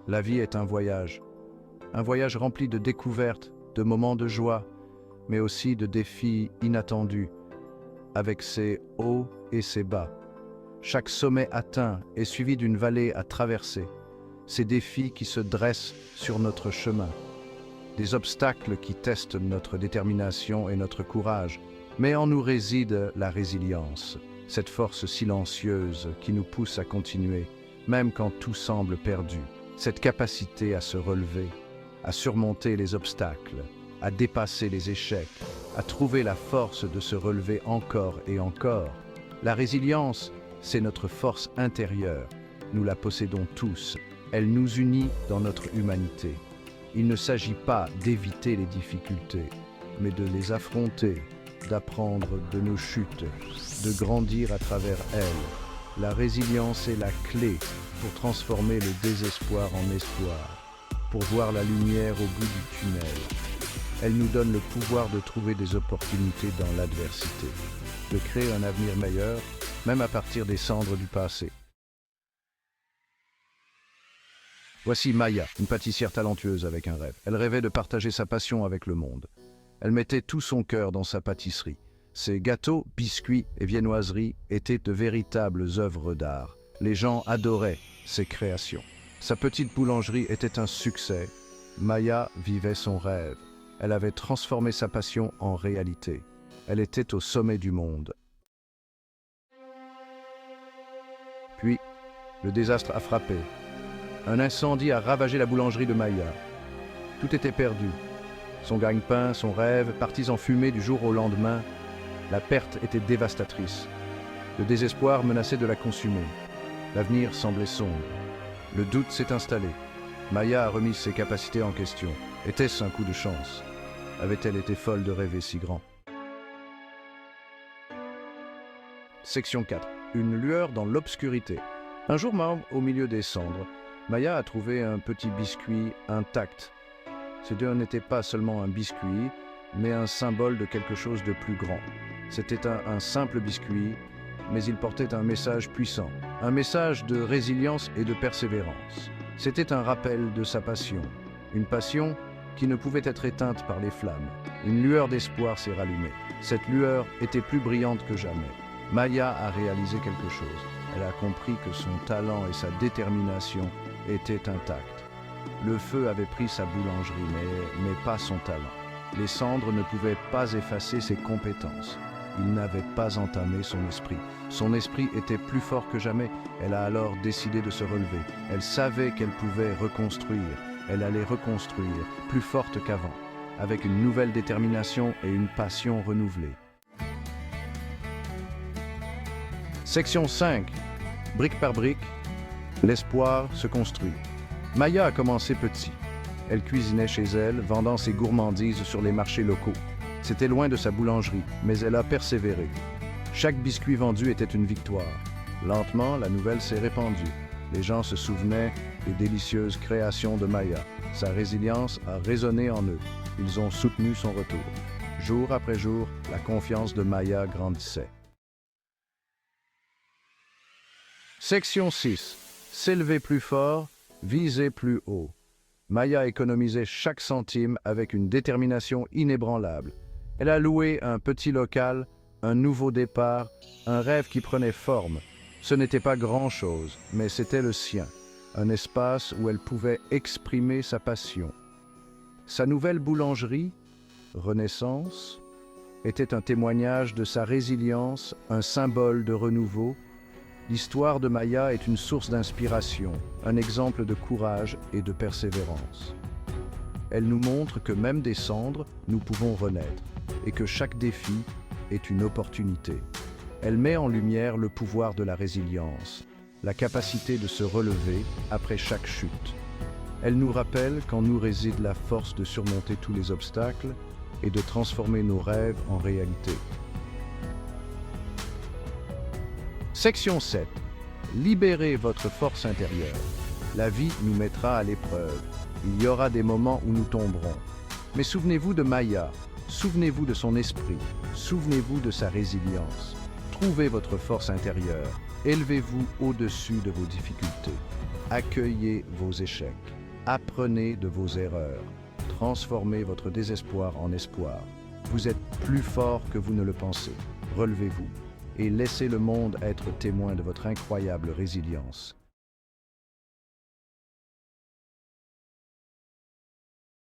La vie est un voyage rempli de découvertes, de moments de joie, mais aussi de défis inattendus, avec ses hauts et ses bas. Chaque sommet atteint est suivi d'une vallée à traverser, ces défis qui se dressent sur notre chemin, des obstacles qui testent notre détermination et notre courage, mais en nous réside la résilience, cette force silencieuse qui nous pousse à continuer, même quand tout semble perdu, cette capacité à se relever, à surmonter les obstacles, à dépasser les échecs, à trouver la force de se relever encore et encore. La résilience, c'est notre force intérieure. Nous la possédons tous. Elle nous unit dans notre humanité. Il ne s'agit pas d'éviter les difficultés, mais de les affronter, d'apprendre de nos chutes, de grandir à travers elles. La résilience est la clé pour transformer le désespoir en espoir, pour voir la lumière au bout du tunnel. Elle nous donne le pouvoir de trouver des opportunités dans l'adversité, de créer un avenir meilleur, même à partir des cendres du passé. Voici Maya, une pâtissière talentueuse avec un rêve. Elle rêvait de partager sa passion avec le monde. Elle mettait tout son cœur dans sa pâtisserie. Ses gâteaux, biscuits et viennoiseries étaient de véritables œuvres d'art. Les gens adoraient ses créations. Sa petite boulangerie était un succès. Maya vivait son rêve. Elle avait transformé sa passion en réalité. Elle était au sommet du monde. Puis, le désastre a frappé. Un incendie a ravagé la boulangerie de Maya. Tout était perdu. Son gagne-pain, son rêve, partis en fumée du jour au lendemain. La perte était dévastatrice. Le désespoir menaçait de la consumer. L'avenir semblait sombre. Le doute s'est installé. Maya a remis ses capacités en question. Était-ce un coup de chance? Avait-elle été folle de rêver si grand? Section 4. Une lueur dans l'obscurité. Un jour même, au milieu des cendres, Maya a trouvé un petit biscuit intact. Ce n'était pas seulement un biscuit, mais un symbole de quelque chose de plus grand. C'était un simple biscuit, mais il portait un message puissant, un message de résilience et de persévérance. C'était un rappel de sa passion, une passion qui ne pouvait être éteinte par les flammes. Une lueur d'espoir s'est rallumée. Cette lueur était plus brillante que jamais. Maya a réalisé quelque chose. Elle a compris que son talent et sa détermination étaient intacts. Le feu avait pris sa boulangerie, mais pas son talent. Les cendres ne pouvaient pas effacer ses compétences. Il n'avait pas entamé son esprit. Son esprit était plus fort que jamais. Elle a alors décidé de se relever. Elle savait qu'elle pouvait reconstruire. Elle allait reconstruire, plus forte qu'avant, avec une nouvelle détermination et une passion renouvelée. Section 5. Brique par brique, l'espoir se construit. Maya a commencé petit. Elle cuisinait chez elle, vendant ses gourmandises sur les marchés locaux. C'était loin de sa boulangerie, mais elle a persévéré. Chaque biscuit vendu était une victoire. Lentement, la nouvelle s'est répandue. Les gens se souvenaient des délicieuses créations de Maya. Sa résilience a résonné en eux. Ils ont soutenu son retour. Jour après jour, la confiance de Maya grandissait. Section 6. S'élever plus fort, viser plus haut. Maya économisait chaque centime avec une détermination inébranlable. Elle a loué un petit local, un nouveau départ, un rêve qui prenait forme. Ce n'était pas grand-chose, mais c'était le sien, un espace où elle pouvait exprimer sa passion. Sa nouvelle boulangerie, Renaissance, était un témoignage de sa résilience, un symbole de renouveau. L'histoire de Maya est une source d'inspiration, un exemple de courage et de persévérance. Elle nous montre que même des cendres, nous pouvons renaître, et que chaque défi est une opportunité. Elle met en lumière le pouvoir de la résilience, la capacité de se relever après chaque chute. Elle nous rappelle qu'en nous réside la force de surmonter tous les obstacles et de transformer nos rêves en réalité. Section 7. Libérez votre force intérieure. La vie nous mettra à l'épreuve. Il y aura des moments où nous tomberons. Mais souvenez-vous de Maya, souvenez-vous de son esprit, souvenez-vous de sa résilience. Trouvez votre force intérieure, élevez-vous au-dessus de vos difficultés. Accueillez vos échecs. Apprenez de vos erreurs. Transformez votre désespoir en espoir. Vous êtes plus fort que vous ne le pensez. Relevez-vous et laissez le monde être témoin de votre incroyable résilience.